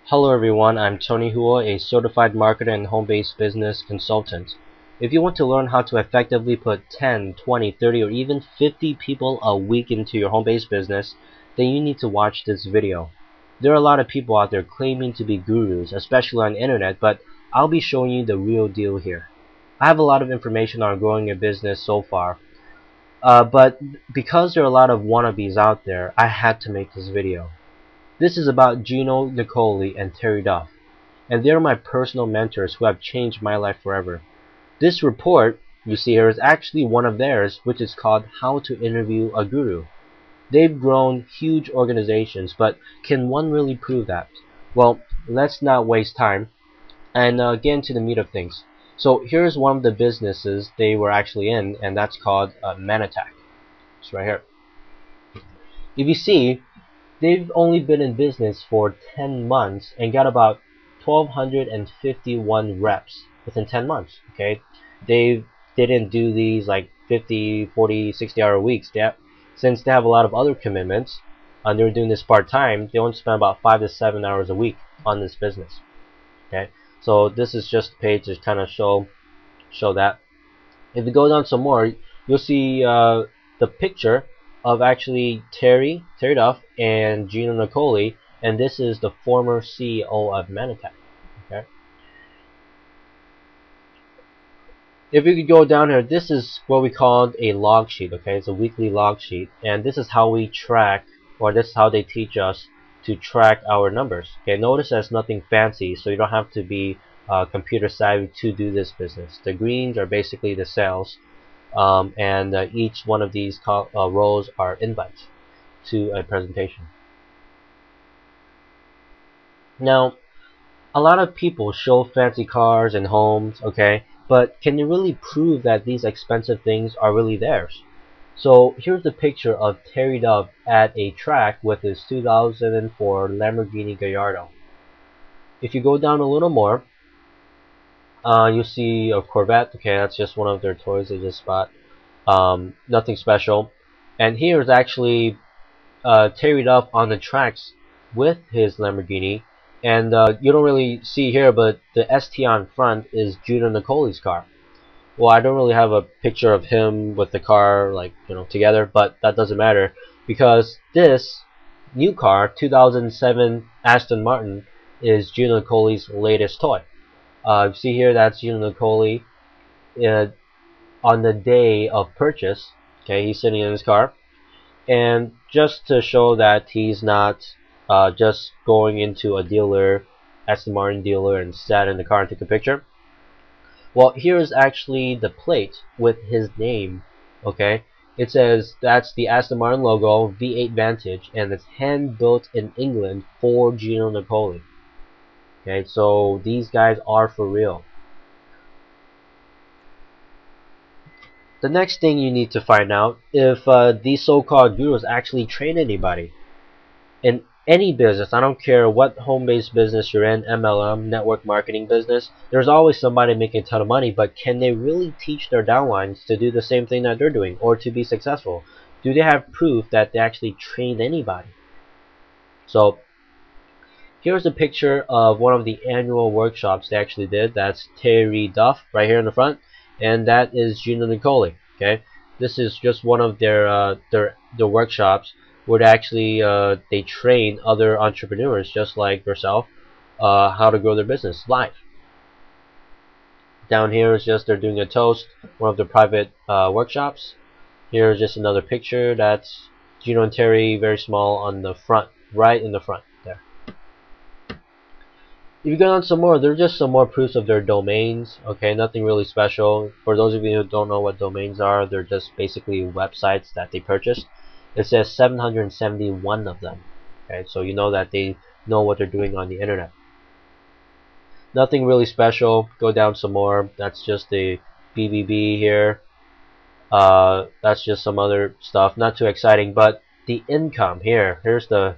Hello everyone, I'm Tony Hua, a certified marketer and home-based business consultant. If you want to learn how to effectively put 10, 20, 30, or even 50 people a week into your home-based business, then you need to watch this video. There are a lot of people out there claiming to be gurus, especially on the internet, but I'll be showing you the real deal here. I have a lot of information on growing a business so far, but because there are a lot of wannabes out there, I had to make this video. This is about Gino Nicoli and Terry Duff, and they're my personal mentors who have changed my life forever. This report you see here is actually one of theirs, which is called How to Interview a Guru. They've grown huge organizations, but can one really prove that? Well, let's not waste time and get into the meat of things. So here's one of the businesses they were actually in, and that's called Manatac. It's right here. If you see, they've only been in business for 10 months and got about 1,251 reps within 10 months. Okay, they didn't do these like 50, 40, 60-hour weeks. Since they have a lot of other commitments and they're doing this part-time, they only spend about 5 to 7 hours a week on this business. Okay, so this is just a page to kind of show that. If you go down some more, you'll see the picture of actually Terry Duff and Gino Nicoli, and this is the former CEO of Manatac. Okay. If you could go down here, this is what we call a log sheet. Okay, it's a weekly log sheet, and this is how we track, or this is how they teach us to track our numbers. Okay, notice there's nothing fancy, so you don't have to be computer savvy to do this business. The greens are basically the sales. And each one of these rows are invites to a presentation. Now, a lot of people show fancy cars and homes, okay, but can you really prove that these expensive things are really theirs? So here's the picture of Terry Duff at a track with his 2004 Lamborghini Gallardo. If you go down a little more, you see a Corvette. Okay, that's just one of their toys they just bought. Nothing special. And here is actually Terry Duff on the tracks with his Lamborghini. And you don't really see here, but the ST on front is Gino Nicoli's car. Well, I don't really have a picture of him with the car, like, together, but that doesn't matter because this new car, 2007 Aston Martin, is Gino Nicoli's latest toy. You see here, that's Gino Nicoli on the day of purchase. Okay, he's sitting in his car, and just to show that he's not just going into a dealer, Aston Martin dealer, and sat in the car and took a picture. Well, here is actually the plate with his name. Okay, it says that's the Aston Martin logo, V8 Vantage, and it's hand built in England for Gino Nicoli. Okay, so these guys are for real. The next thing you need to find out if these so-called gurus actually train anybody. In any business, I don't care what home-based business you're in, MLM, network marketing business, there's always somebody making a ton of money, but can they really teach their downlines to do the same thing that they're doing or to be successful? Do they have proof that they actually trained anybody? So here's a picture of one of the annual workshops they actually did. That's Terry Duff right here in the front, and that is Gino Nicoli. Okay, this is just one of their workshops where they actually they train other entrepreneurs just like yourself how to grow their business live. Down here is just they're doing a toast, one of the private workshops. Here's just another picture. That's Gino and Terry, very small on the front, right in the front there. If you go down some more, there are just some more proofs of their domains. Okay, nothing really special. For those of you who don't know what domains are, they're just basically websites that they purchased. It says 771 of them. Okay, so you know that they know what they're doing on the internet. Nothing really special. Go down some more. That's just the BBB here. That's just some other stuff. Not too exciting, but the income here. Here's the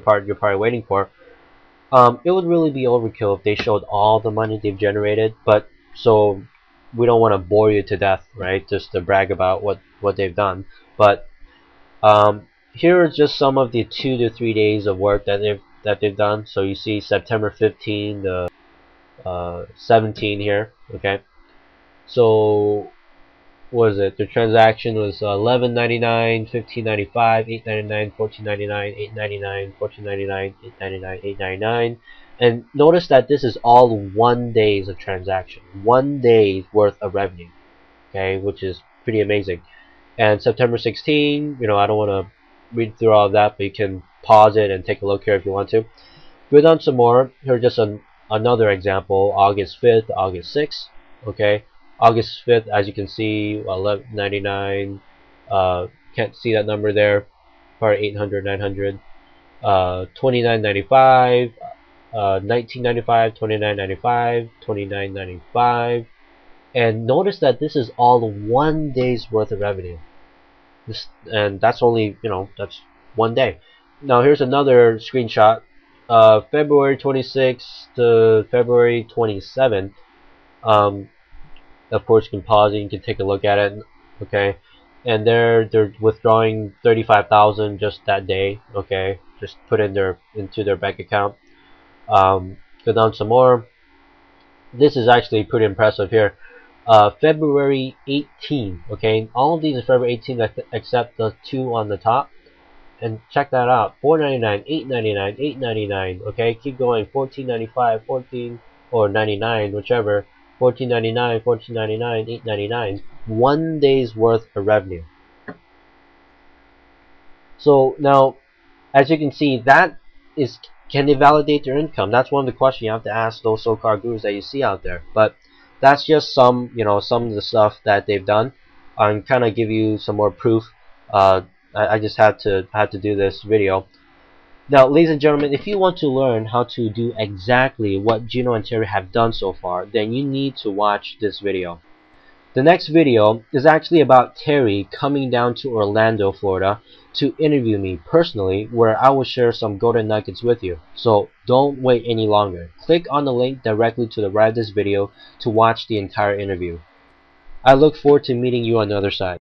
part you're probably waiting for. It would really be overkill if they showed all the money they've generated, but so we don't want to bore you to death, right? Just to brag about what they've done. But here are just some of the 2 to 3 days of work that that they've done. So you see September 15 to 17 here. Okay, so what is it? The transaction was 11.99, 15.95, 8.99, 14.99, 8.99, 14.99, 8.99, 8.99, and notice that this is all 1 day's of transaction, 1 day's worth of revenue. Okay, which is pretty amazing. And September 16, I don't want to read through all of that, but you can pause it and take a look here if you want to. Go down some more. Here's just another example. August 5th, August 6th. Okay, August 5th, as you can see, 11.99. Can't see that number there. Probably 800, 900. 29.95. 19.95. 29.95. 29.95. And notice that this is all 1 day's worth of revenue. And that's only, that's 1 day. Now here's another screenshot. February 26th to February 27th. Of course, you can pause it. You can take a look at it. Okay, and they're withdrawing 35,000 just that day. Okay, just put into their bank account. Go down some more. This is actually pretty impressive here. February 18. Okay, all of these are February 18 except the two on the top. And check that out. $4.99, $8.99, $8.99. Okay, keep going. $14.95, 14 or 99, whichever. $14.99, $14.99, $8.99. 1 day's worth of revenue. So now, as you can see, can they validate their income? That's one of the questions you have to ask those so-called gurus that you see out there. But that's just some of the stuff that they've done. I'm kind of give you some more proof. I just had to do this video. Now, ladies and gentlemen, if you want to learn how to do exactly what Gino and Terry have done so far, then you need to watch this video. The next video is actually about Terry coming down to Orlando, Florida to interview me personally, where I will share some golden nuggets with you. So don't wait any longer. Click on the link directly to the right of this video to watch the entire interview. I look forward to meeting you on the other side.